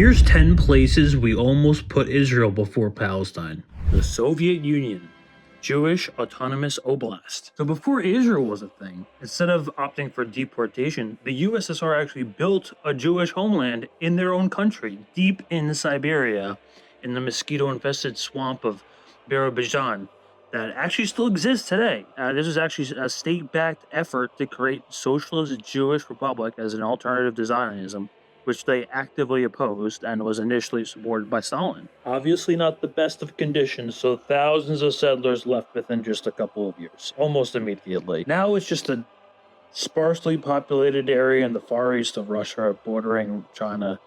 Here's 10 places we almost put Israel before Palestine. The Soviet Union, Jewish Autonomous Oblast. So before Israel was a thing, instead of opting for deportation, the USSR actually built a Jewish homeland in their own country, deep in Siberia, in the mosquito-infested swamp of Azerbaijan that actually still exists today. This is actually a state-backed effort to create socialist Jewish republic as an alternative to Zionism, which they actively opposed and was initially supported by Stalin. Obviously not the best of conditions, so thousands of settlers left within just a couple of years, almost immediately. Now it's just a sparsely populated area in the far east of Russia, bordering China,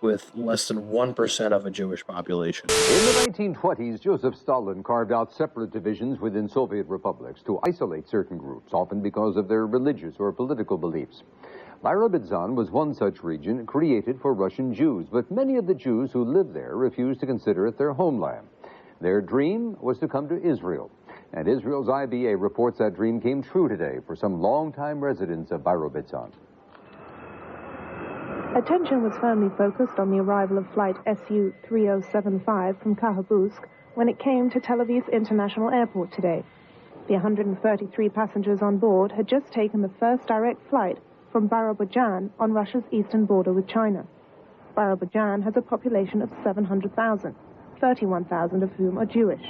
with less than 1% of a Jewish population. In the 1920s, Joseph Stalin carved out separate divisions within Soviet republics to isolate certain groups, often because of their religious or political beliefs. Azerbaijan was one such region created for Russian Jews, but many of the Jews who lived there refused to consider it their homeland. Their dream was to come to Israel, and Israel's IBA reports that dream came true today for some longtime residents of Azerbaijan. Attention was firmly focused on the arrival of flight SU-3075 from Kharkiv when it came to Tel Aviv's International Airport today. The 133 passengers on board had just taken the first direct flight from Azerbaijan on Russia's eastern border with China. Azerbaijan has a population of 700,000, 31,000 of whom are Jewish.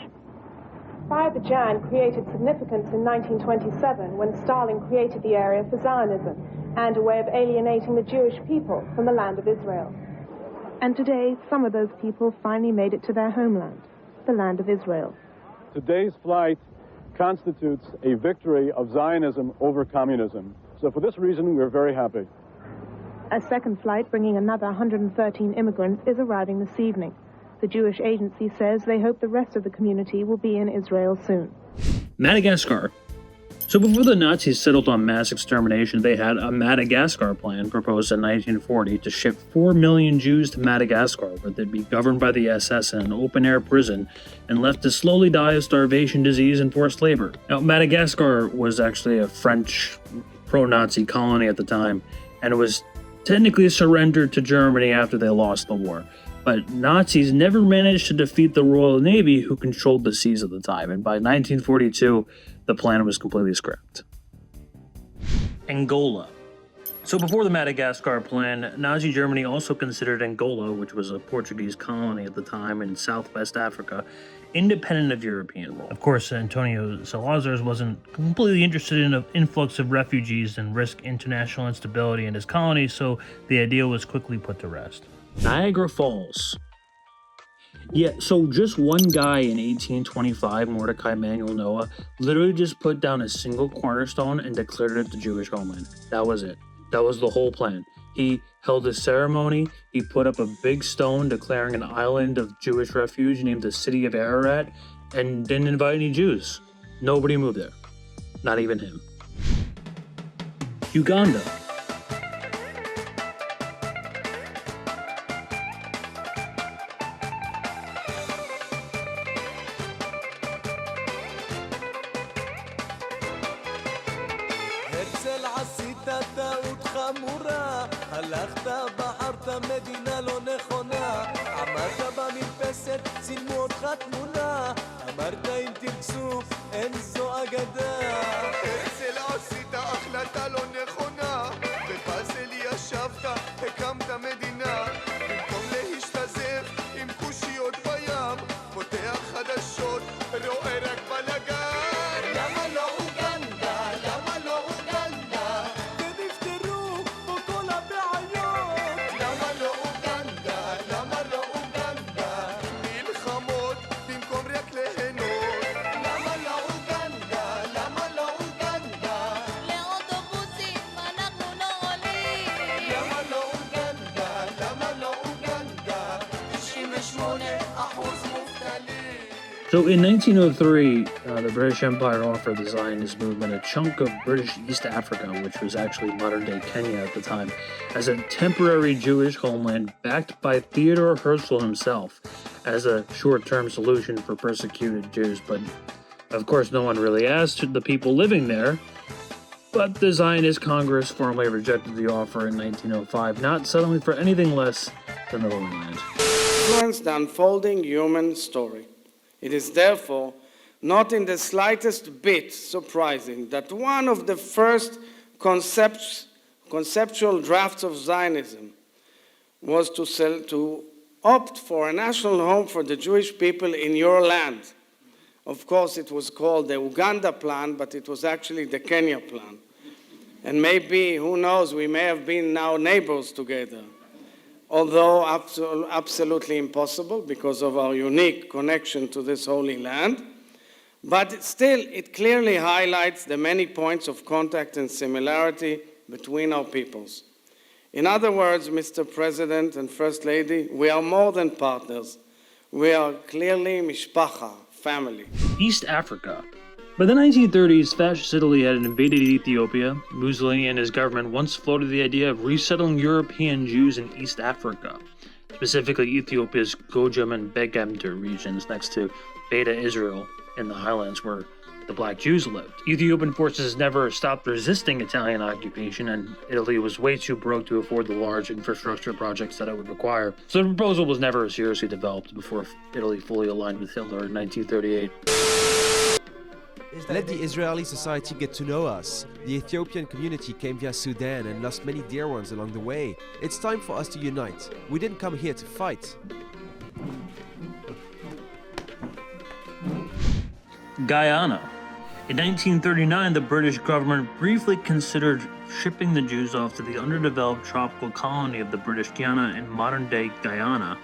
Azerbaijan created significance in 1927 when Stalin created the area for Zionism and a way of alienating the Jewish people from the land of Israel. And today, some of those people finally made it to their homeland, the land of Israel. Today's flight constitutes a victory of Zionism over communism. So for this reason, we're very happy. A second flight bringing another 113 immigrants is arriving this evening. The Jewish agency says they hope the rest of the community will be in Israel soon. Madagascar. So before the Nazis settled on mass extermination, they had a Madagascar plan proposed in 1940 to ship 4 million Jews to Madagascar, where they'd be governed by the SS in an open-air prison and left to slowly die of starvation, disease, and forced labor. Now, Madagascar was actually a French pro-Nazi colony at the time, and it was technically surrendered to Germany after they lost the war. But Nazis never managed to defeat the Royal Navy, who controlled the seas at the time, and by 1942, the plan was completely scrapped. Angola. So before the Madagascar plan, Nazi Germany also considered Angola, which was a Portuguese colony at the time in Southwest Africa, independent of European rule. Of course, Antonio Salazar wasn't completely interested in an influx of refugees and risk international instability in his colony, so the idea was quickly put to rest. Niagara Falls. Yeah, so just one guy in 1825, Mordecai Manuel Noah, literally just put down a single cornerstone and declared it the Jewish homeland. That was it. That was the whole plan. He held a ceremony, he put up a big stone declaring an island of Jewish refuge named the city of Ararat, and didn't invite any Jews. Nobody moved there. Not even him. Uganda. הלכת, בחרת מדינה לא נכונה, עמדת במרפסת, צילמו אותך תמונה, אמרת אם תרצו, אין זו אגדה. הרצל עשית החלטה לא נכונה, בפאזל ישבת, הקמת מדינה, במקום להשתזף עם קושיות בים, פותח חדשות, רואה רק בלגן. למה לא אוגנדה? למה לא אוגנדה? ונפטרו פה כל הבעיות. למה לא אוגנדה? למה לא אוגנדה? מלחמות במקום רק ליהנות. למה לא אוגנדה? למה לא אוגנדה? לאוטובוסים אנחנו לא עולים. למה לא אוגנדה? למה לא אוגנדה? 98% מובטלים. So in 1903, the British Empire offered the Zionist movement a chunk of British East Africa, which was actually modern-day Kenya at the time, as a temporary Jewish homeland backed by Theodore Herzl himself as a short-term solution for persecuted Jews. But of course, no one really asked the people living there. But the Zionist Congress formally rejected the offer in 1905, not settling for anything less than the Holy Land. Influence the unfolding human story. It is therefore not in the slightest bit surprising that one of the first conceptual drafts of Zionism was to opt for a national home for the Jewish people in your land. Of course, it was called the Uganda plan, but it was actually the Kenya plan. And maybe, who knows, we may have been now neighbors together, although absolutely impossible because of our unique connection to this holy land. But still, it clearly highlights the many points of contact and similarity between our peoples. In other words, Mr. President and First Lady, we are more than partners. We are clearly mishpacha, family. East Africa. By the 1930s, Fascist Italy had invaded Ethiopia. Mussolini and his government once floated the idea of resettling European Jews in East Africa, specifically Ethiopia's Gojam and Begemder regions next to Beta Israel in the highlands where the black Jews lived. Ethiopian forces never stopped resisting Italian occupation, and Italy was way too broke to afford the large infrastructure projects that it would require. So the proposal was never seriously developed before Italy fully aligned with Hitler in 1938. Let the Israeli society get to know us. The Ethiopian community came via Sudan and lost many dear ones along the way. It's time for us to unite. We didn't come here to fight. Guyana. In 1939, the British government briefly considered shipping the Jews off to the underdeveloped tropical colony of the British Guiana in modern-day Guyana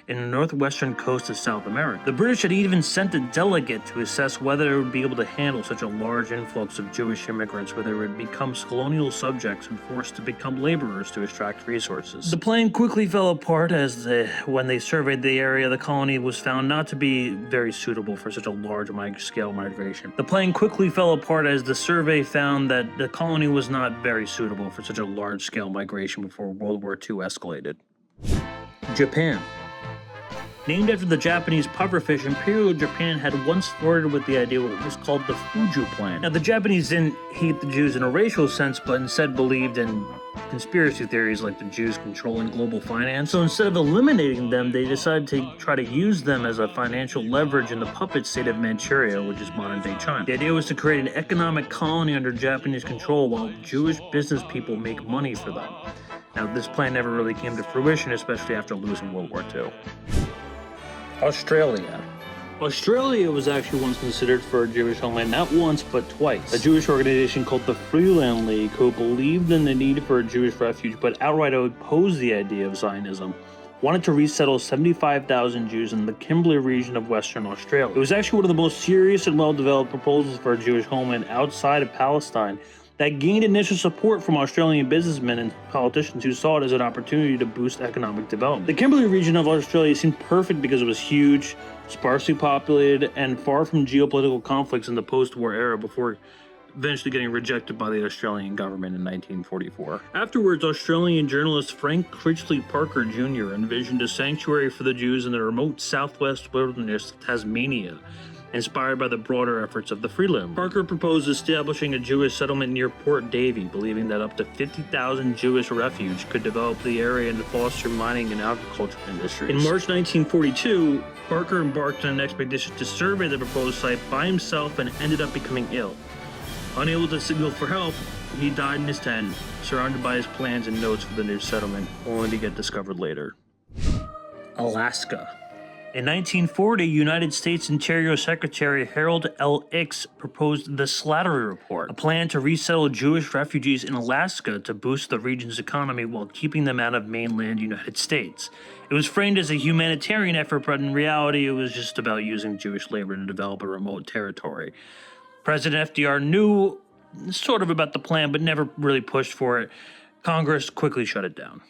in the northwestern coast of South America. The British had even sent a delegate to assess whether it would be able to handle such a large influx of Jewish immigrants, whether it would become colonial subjects and forced to become laborers to extract resources. The plan quickly fell apart as when they surveyed the area, the colony was found not to be very suitable for such a large-scale migration. The plan quickly fell apart as the survey found that the colony was not very suitable for such a large-scale migration before World War II escalated. Japan. Named after the Japanese pufferfish, Imperial Japan had once flirted with the idea of what was called the Fuju Plan. Now, the Japanese didn't hate the Jews in a racial sense, but instead believed in conspiracy theories like the Jews controlling global finance. So instead of eliminating them, they decided to try to use them as a financial leverage in the puppet state of Manchuria, which is modern-day China. The idea was to create an economic colony under Japanese control while Jewish business people make money for them. Now, this plan never really came to fruition, especially after losing World War II. Australia. Australia was actually once considered for a Jewish homeland, not once but twice. A Jewish organization called the Freeland League, who believed in the need for a Jewish refuge but outright opposed the idea of Zionism, wanted to resettle 75,000 Jews in the Kimberley region of Western Australia. It was actually one of the most serious and well-developed proposals for a Jewish homeland outside of Palestine that gained initial support from Australian businessmen and politicians who saw it as an opportunity to boost economic development. The Kimberley region of Australia seemed perfect because it was huge, sparsely populated, and far from geopolitical conflicts in the post-war era before eventually getting rejected by the Australian government in 1944. Afterwards, Australian journalist Frank Critchley Parker Jr. envisioned a sanctuary for the Jews in the remote southwest wilderness of Tasmania, inspired by the broader efforts of the Freeland. Parker proposed establishing a Jewish settlement near Port Davey, believing that up to 50,000 Jewish refugees could develop the area and foster mining and agriculture industries. In March 1942, Parker embarked on an expedition to survey the proposed site by himself and ended up becoming ill. Unable to signal for help, he died in his tent, surrounded by his plans and notes for the new settlement, only to get discovered later. Alaska. In 1940, United States Interior Secretary Harold L. Ickes proposed the Slattery Report, a plan to resettle Jewish refugees in Alaska to boost the region's economy while keeping them out of mainland United States. It was framed as a humanitarian effort, but in reality, it was just about using Jewish labor to develop a remote territory. President FDR knew sort of about the plan, but never really pushed for it. Congress quickly shut it down.